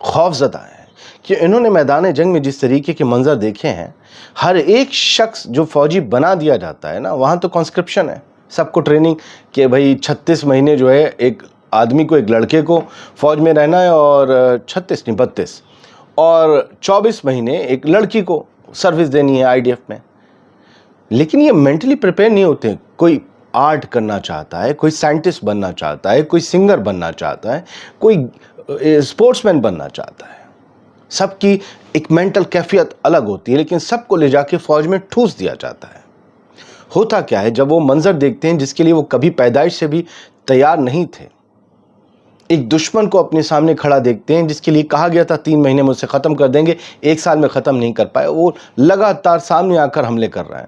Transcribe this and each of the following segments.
خوف زدہ ہیں کہ انہوں نے میدان جنگ میں جس طریقے کے منظر دیکھے ہیں، ہر ایک شخص جو فوجی بنا دیا جاتا ہے نا، وہاں تو کانسکرپشن ہے، سب کو ٹریننگ کہ بھائی 36 مہینے جو ہے ایک آدمی کو، ایک لڑکے کو فوج میں رہنا ہے، اور 36 نہیں 32، اور 24 مہینے ایک لڑکی کو سروس دینی ہے آئی ڈی ایف میں. لیکن یہ مینٹلی پریپیئر نہیں ہوتے. کوئی آرٹ کرنا چاہتا ہے، کوئی سائنٹسٹ بننا چاہتا ہے، کوئی سنگر بننا چاہتا ہے، کوئی اسپورٹس مین بننا چاہتا ہے. سب کی ایک مینٹل کیفیت الگ ہوتی ہے، لیکن سب کو لے جا کے فوج میں ٹھوس دیا جاتا ہے. ہوتا کیا ہے، جب وہ منظر دیکھتے ہیں جس کے لیے وہ کبھی پیدائش سے بھی تیار نہیں تھے، ایک دشمن کو اپنے سامنے کھڑا دیکھتے ہیں جس کے لیے کہا گیا تھا 3 مہینے میں اسے ختم کر دیں گے، 1 سال میں ختم نہیں کر پائے، وہ لگاتار سامنے آ کر حملے کر رہا ہے.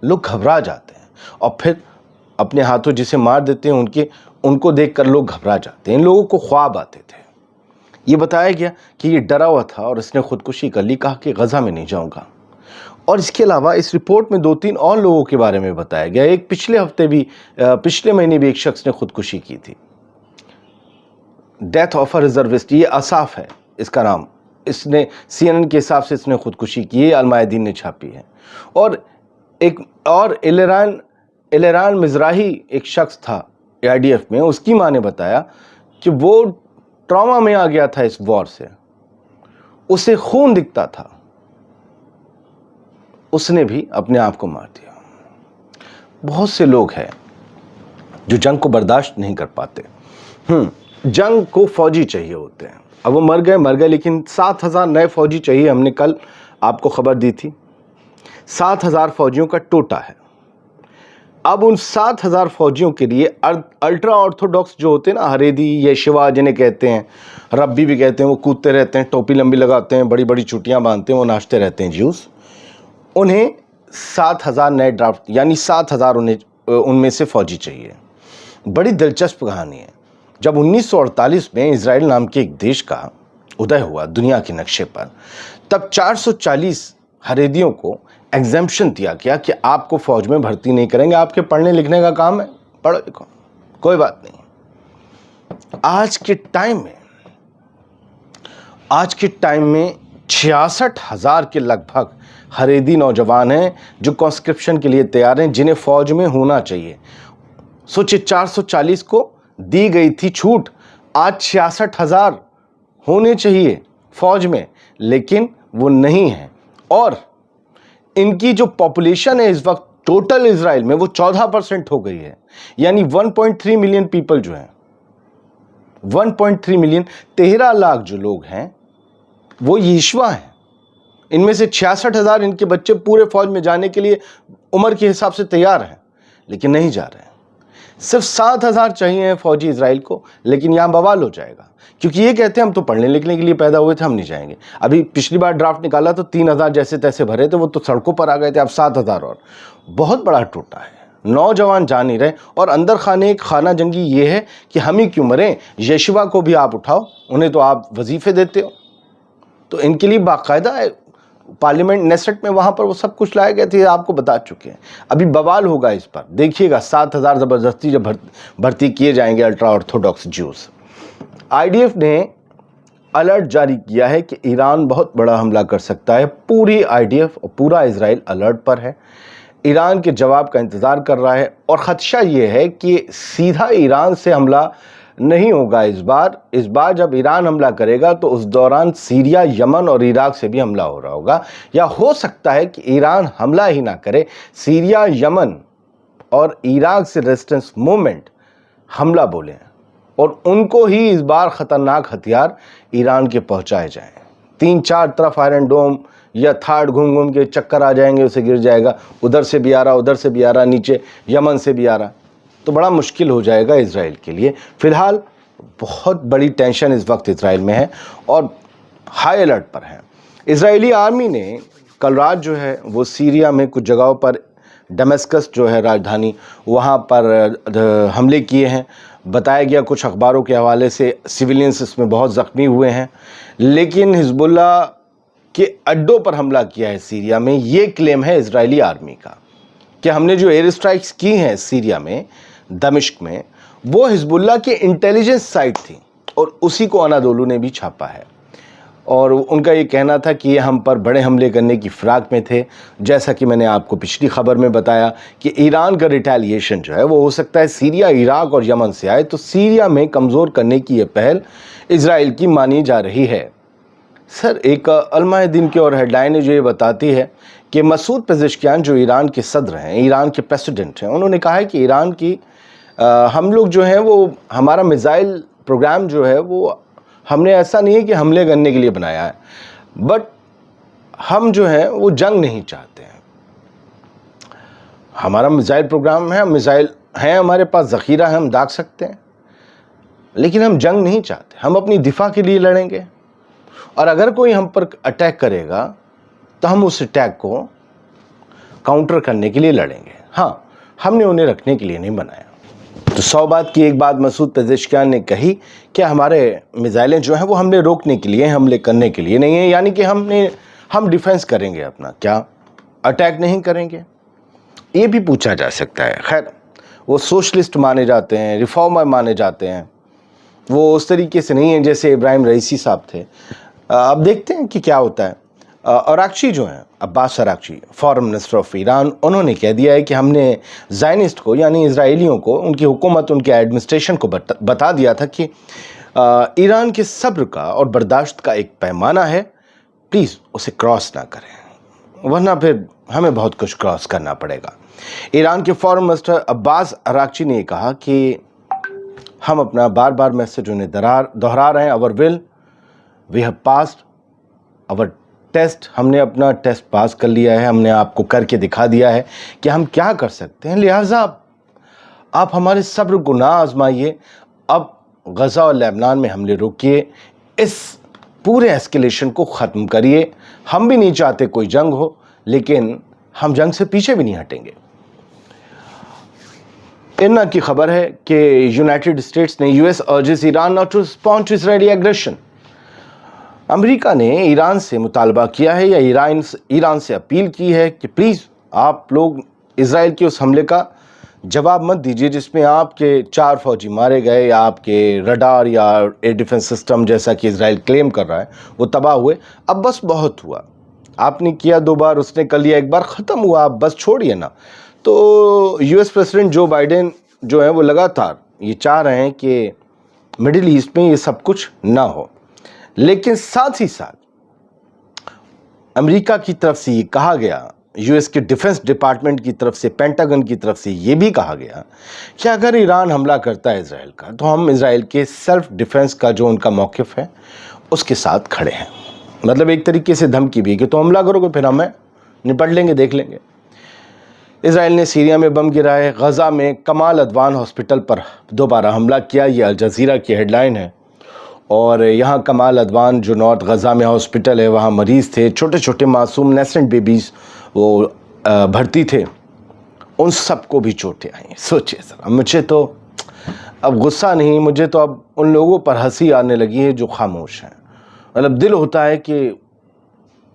لوگ گھبرا جاتے ہیں، اور پھر اپنے ہاتھوں جسے مار دیتے ہیں ان کو دیکھ کر لوگ گھبرا جاتے ہیں. ان لوگوں کو خواب آتے تھے. یہ بتایا گیا کہ یہ ڈرا ہوا تھا اور اس نے خودکشی کر لی، کہا کہ غزہ میں نہیں جاؤں گا. اور اس کے علاوہ اس رپورٹ میں 2-3 اور لوگوں کے بارے میں بتایا گیا. ایک پچھلے مہینے بھی ایک شخص نے خودکشی کی تھی، ڈیتھ آف اے ریزروسٹ. یہ اصاف ہے اس کا نام. اس نے CNN کے حساب سے اس نے خودکشی کی ہے، المایدین نے چھاپی ہے. اور ایک اور ایلیران مزراحی ایک شخص تھا IDF میں، اس کی ماں نے بتایا کہ وہ ٹراما میں آ گیا تھا اس وار سے، اسے خون دکھتا تھا، اس نے بھی اپنے آپ کو مار دیا. بہت سے لوگ ہیں جو جنگ کو برداشت نہیں کر پاتے. جنگ کو فوجی چاہیے ہوتے ہیں. اب وہ مر گئے، لیکن 7,000 نئے فوجی چاہیے. ہم نے کل آپ کو خبر دی تھی 7,000 فوجیوں کا ٹوٹا ہے. اب ان 7,000 فوجیوں کے لیے الٹرا آرتھوڈاکس جو ہوتے ہیں نا، ہریدی یا شیوا جنہیں کہتے ہیں، ربی بھی کہتے ہیں، وہ کودتے رہتے ہیں، ٹوپی لمبی لگاتے ہیں، بڑی بڑی چوٹیاں باندھتے ہیں، وہ ناچتے رہتے ہیں جیوس. انہیں 7,000 نئے ڈرافٹ، یعنی 7,000 ان میں سے فوجی چاہیے. بڑی دلچسپ کہانی ہے. جب 1948 میں اسرائیل نام کے ایک دیش کا ادے ہوا دنیا کے نقشے پر، تب 440 ہریدیوں کو ایگزمپشن دیا گیا کہ آپ کو فوج میں بھرتی نہیں کریں گے، آپ کے پڑھنے لکھنے کا کام ہے، پڑھو لکھو، کوئی بات نہیں. آج کے ٹائم میں 66,000 کے لگ بھگ ہریدی نوجوان ہیں جو کانسکرپشن کے لیے تیار ہیں، جنہیں فوج میں ہونا چاہیے. سوچے 440 کو دی گئی تھی چھوٹ، آج 66,000 ہونے چاہیے فوج میں، لیکن وہ نہیں ہیں. اور ان کی جو پاپولیشن ہے اس وقت ٹوٹل اسرائیل میں، وہ 14% ہو گئی ہے. یعنی 1.3 ملین پیپل جو ہیں، 1.3 ملین، 13 لاکھ جو لوگ ہیں وہ یشوا ہیں. ان میں سے 66,000 ان کے بچے پورے فوج میں جانے کے لیے عمر کے حساب سے تیار ہیں، لیکن نہیں جا رہے ہیں. صرف 7,000 چاہیے فوجی اسرائیل کو، لیکن یہاں بوال ہو جائے گا، کیونکہ یہ کہتے ہیں ہم تو پڑھنے لکھنے کے لیے پیدا ہوئے تھے، ہم نہیں جائیں گے. ابھی پچھلی بار ڈرافٹ نکالا تو 3,000 جیسے تیسے بھرے تھے، وہ تو سڑکوں پر آ گئے تھے. اب 7,000 اور بہت بڑا ٹوٹا ہے. نوجوان جا نہیں رہے. اور اندر خانہ جنگی یہ ہے کہ ہم ہی کیوں مریں، یشوا کو بھی آپ اٹھاؤ، انہیں تو آپ وظیفے دیتے ہو. تو ان کے لیے باقاعدہ ہے پارلیمنٹ نیسٹ میں، وہاں پر وہ سب کچھ لائے گئے تھے، آپ کو بتا چکے ہیں. ابھی بوال ہوگا اس پر، دیکھیے گا. 7,000 زبردستی جب بھرتی کیے جائیں گے الٹرا آرتھوڈاکس جوز. IDF نے الرٹ جاری کیا ہے کہ ایران بہت بڑا حملہ کر سکتا ہے. پوری IDF اور پورا اسرائیل الرٹ پر ہے، ایران کے جواب کا انتظار کر رہا ہے. اور خدشہ یہ ہے کہ سیدھا ایران سے حملہ نہیں ہوگا اس بار جب ایران حملہ کرے گا تو اس دوران سیریا، یمن اور عراق سے بھی حملہ ہو رہا ہوگا. یا ہو سکتا ہے کہ ایران حملہ ہی نہ کرے، سیریا، یمن اور عراق سے ریزسٹنس موومنٹ حملہ بولیں، اور ان کو ہی اس بار خطرناک ہتھیار ایران کے پہنچائے جائیں. 3-4 طرف آئرن ڈوم یا تھارڈ گھوم کے چکر آ جائیں گے، اسے گر جائے گا، ادھر سے بھی آ رہا، ادھر سے بھی آ رہا، نیچے یمن سے بھی آ رہا، تو بڑا مشکل ہو جائے گا اسرائیل کے لیے. فی الحال بہت بڑی ٹینشن اس وقت اسرائیل میں ہے اور ہائی الرٹ پر ہے. اسرائیلی آرمی نے کل رات جو ہے وہ سیریا میں کچھ جگہوں پر، ڈمیسکس جو ہے راجدھانی، وہاں پر حملے کیے ہیں. بتایا گیا کچھ اخباروں کے حوالے سے سویلینز اس میں بہت زخمی ہوئے ہیں. لیکن حزب اللہ کے اڈوں پر حملہ کیا ہے سیریا میں. یہ کلیم ہے اسرائیلی آرمی کا کہ ہم نے جو ایئر اسٹرائکس کی ہیں سیریا میں، دمشق میں، وہ حزب اللہ کے انٹیلیجنس سائٹ تھی، اور اسی کو انادولو نے بھی چھاپا ہے. اور ان کا یہ کہنا تھا کہ یہ ہم پر بڑے حملے کرنے کی فراق میں تھے. جیسا کہ میں نے آپ کو پچھلی خبر میں بتایا کہ ایران کا ریٹیلیشن جو ہے وہ ہو سکتا ہے سیریا، عراق اور یمن سے آئے، تو سیریا میں کمزور کرنے کی یہ پہل اسرائیل کی مانی جا رہی ہے. سر، ایک علماء دین کی اور ہیڈ لائن جو یہ بتاتی ہے کہ مسعود پزشکیان جو ایران کے صدر ہیں، ایران کے پریسیڈنٹ ہیں، انہوں نے کہا ہے کہ ایران کی ہم لوگ جو ہیں وہ ہمارا میزائل پروگرام جو ہے وہ ہم نے ایسا نہیں ہے کہ حملے کرنے کے لیے بنایا ہے، بٹ ہم جو ہیں وہ جنگ نہیں چاہتے ہیں. ہمارا میزائل پروگرام ہے، میزائل ہیں ہمارے پاس، ذخیرہ ہے، ہم داغ سکتے ہیں، لیکن ہم جنگ نہیں چاہتے. ہم اپنی دفاع کے لیے لڑیں گے، اور اگر کوئی ہم پر اٹیک کرے گا تو ہم اس اٹیک کو کاؤنٹر کرنے کے لیے لڑیں گے. ہاں، ہم نے انہیں رکھنے کے لیے نہیں بنایا. تو 100 بات کی ایک بات مسعود پزشکیان نے کہی کہ ہمارے میزائلیں جو ہیں وہ ہم نے روکنے کے لیے، حملے کرنے کے لیے نہیں ہیں. یعنی کہ ہم ڈیفنس کریں گے اپنا، کیا اٹیک نہیں کریں گے؟ یہ بھی پوچھا جا سکتا ہے. خیر، وہ سوشلسٹ مانے جاتے ہیں، ریفارمر مانے جاتے ہیں، وہ اس طریقے سے نہیں ہیں جیسے ابراہیم رئیسی صاحب تھے. اب دیکھتے ہیں کہ کیا ہوتا ہے. اراغچی جو ہیں، عباس اراغچی، فارن منسٹر آف ایران، انہوں نے کہہ دیا ہے کہ ہم نے زائنسٹ کو یعنی اسرائیلیوں کو، ان کی حکومت، ان کے ایڈمنسٹریشن کو بتا دیا تھا کہ ایران کے صبر کا اور برداشت کا ایک پیمانہ ہے، پلیز اسے کراس نہ کریں، ورنہ پھر ہمیں بہت کچھ کراس کرنا پڑے گا. ایران کے فارن منسٹر عباس اراغچی نے کہا کہ ہم اپنا بار بار میسج انہیں دہرا رہے ہیں، our will, we have passed our test, ہم نے اپنا ٹیسٹ پاس کر لیا ہے، ہم نے آپ کو کر کے دکھا دیا ہے کہ ہم کیا کر سکتے ہیں. لہٰذا آپ ہمارے صبر کو نہ آزمائیے، اب غزہ اور لبنان میں حملے روکیے، اس پورے ایسکیلیشن کو ختم کریے. ہم بھی نہیں چاہتے کوئی جنگ ہو، لیکن ہم جنگ سے پیچھے بھی نہیں ہٹیں گے. اننا کی خبر ہے کہ یونائٹڈ اسٹیٹس نے US urges Iran not to respond to Israeli aggression. امریکہ نے ایران سے مطالبہ کیا ہے یا ایران سے اپیل کی ہے کہ پلیز آپ لوگ اسرائیل کے اس حملے کا جواب مت دیجیے جس میں آپ کے 4 فوجی مارے گئے، یا آپ کے رڈار یا ایئر ڈیفنس سسٹم جیسا کہ اسرائیل کلیم کر رہا ہے وہ تباہ ہوئے. اب بس بہت ہوا، آپ نے کیا 2 بار، اس نے کر لیا 1 بار، ختم ہوا، آپ بس چھوڑیے نا. تو US پریزیڈنٹ جو بائیڈن جو ہیں وہ لگاتار یہ چاہ رہے ہیں کہ مڈل ایسٹ میں یہ سب کچھ نہ ہو، لیکن ساتھ ہی ساتھ امریکہ کی طرف سے یہ کہا گیا، US کے ڈیفنس ڈپارٹمنٹ کی طرف سے، پینٹاگن کی طرف سے یہ بھی کہا گیا کہ اگر ایران حملہ کرتا ہے اسرائیل کا تو ہم اسرائیل کے سیلف ڈیفنس کا جو ان کا موقف ہے اس کے ساتھ کھڑے ہیں. مطلب ایک طریقے سے دھمکی بھی کہ تو حملہ کرو گے پھر ہمیں نپٹ لیں گے، دیکھ لیں گے. اسرائیل نے سیریا میں بم گرائے، غزہ میں کمال عدوان ہاسپٹل پر دوبارہ حملہ کیا، یہ الجزیرہ کی ہیڈ لائن ہے. اور یہاں کمال عدوان جو نارتھ غزہ میں ہاسپٹل ہے، وہاں مریض تھے، چھوٹے چھوٹے معصوم نیسنٹ بیبیز وہ بھرتی تھے، ان سب کو بھی چوٹیں آئیں. سوچئے ذرا، مجھے تو اب غصہ نہیں، مجھے تو اب ان لوگوں پر ہنسی آنے لگی ہے جو خاموش ہیں. مطلب دل ہوتا ہے کہ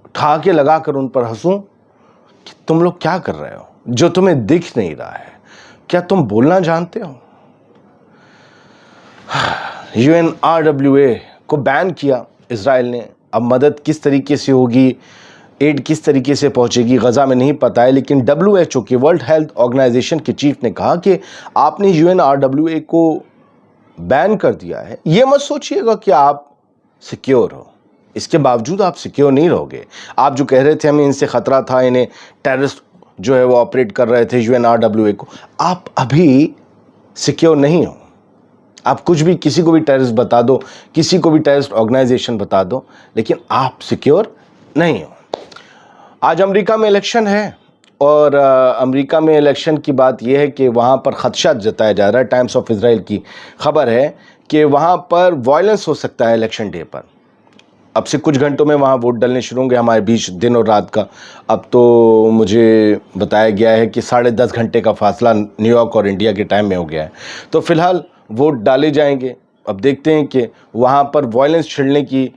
اٹھا کے لگا کر ان پر ہنسوں کہ تم لوگ کیا کر رہے ہو جو تمہیں دکھ نہیں رہا ہے. کیا تم بولنا جانتے ہو؟ UNRWA کو بین کیا اسرائیل نے. اب مدد کس طریقے سے ہوگی، ایڈ کس طریقے سے پہنچے گی غزہ میں نہیں پتہ ہے، لیکن WHO کی ورلڈ ہیلتھ آرگنائزیشن کے چیف نے کہا کہ آپ نے UNRWA کو بین کر دیا ہے. یہ مت سوچئے گا کہ آپ سیکیور ہو، اس کے باوجود آپ سیکیور نہیں رہو گے. آپ جو کہہ رہے تھے ہمیں ان سے خطرہ تھا، انہیں ٹیررسٹ جو ہے وہ آپریٹ کر رہے تھے UNRWA کو، آپ ابھی سیکیور نہیں ہو. آپ کچھ بھی کسی کو بھی ٹیررسٹ بتا دو، کسی کو بھی ٹیررسٹ آرگنائزیشن بتا دو، لیکن آپ سیکیور نہیں ہو. آج امریکہ میں الیکشن ہے، اور امریکہ میں الیکشن کی بات یہ ہے کہ وہاں پر خدشہ جتایا جا رہا ہے. ٹائمز آف اسرائیل کی خبر ہے کہ وہاں پر وائلنس ہو سکتا ہے الیکشن ڈے پر. اب سے کچھ گھنٹوں میں وہاں ووٹ ڈلنے شروع ہوں گے، ہمارے بیچ دن اور رات کا. اب تو مجھے بتایا گیا ہے کہ 10.5 گھنٹے کا فاصلہ نیو یارک اور انڈیا کے ٹائم میں ہو گیا ہے. تو فی الحال ووٹ ڈالے جائیں گے. اب دیکھتے ہیں کہ وہاں پر وائلنس چھڑنے کی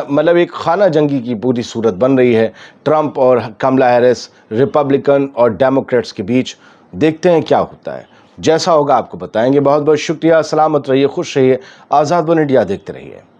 مطلب ایک خانہ جنگی کی پوری صورت بن رہی ہے ٹرمپ اور کملا ہیرس، ریپبلکن اور ڈیموکریٹس کے بیچ. دیکھتے ہیں کیا ہوتا ہے، جیسا ہوگا آپ کو بتائیں گے. بہت بہت شکریہ، سلامت رہیے، خوش رہیے، آزاد ون انڈیا دیکھتے رہیے.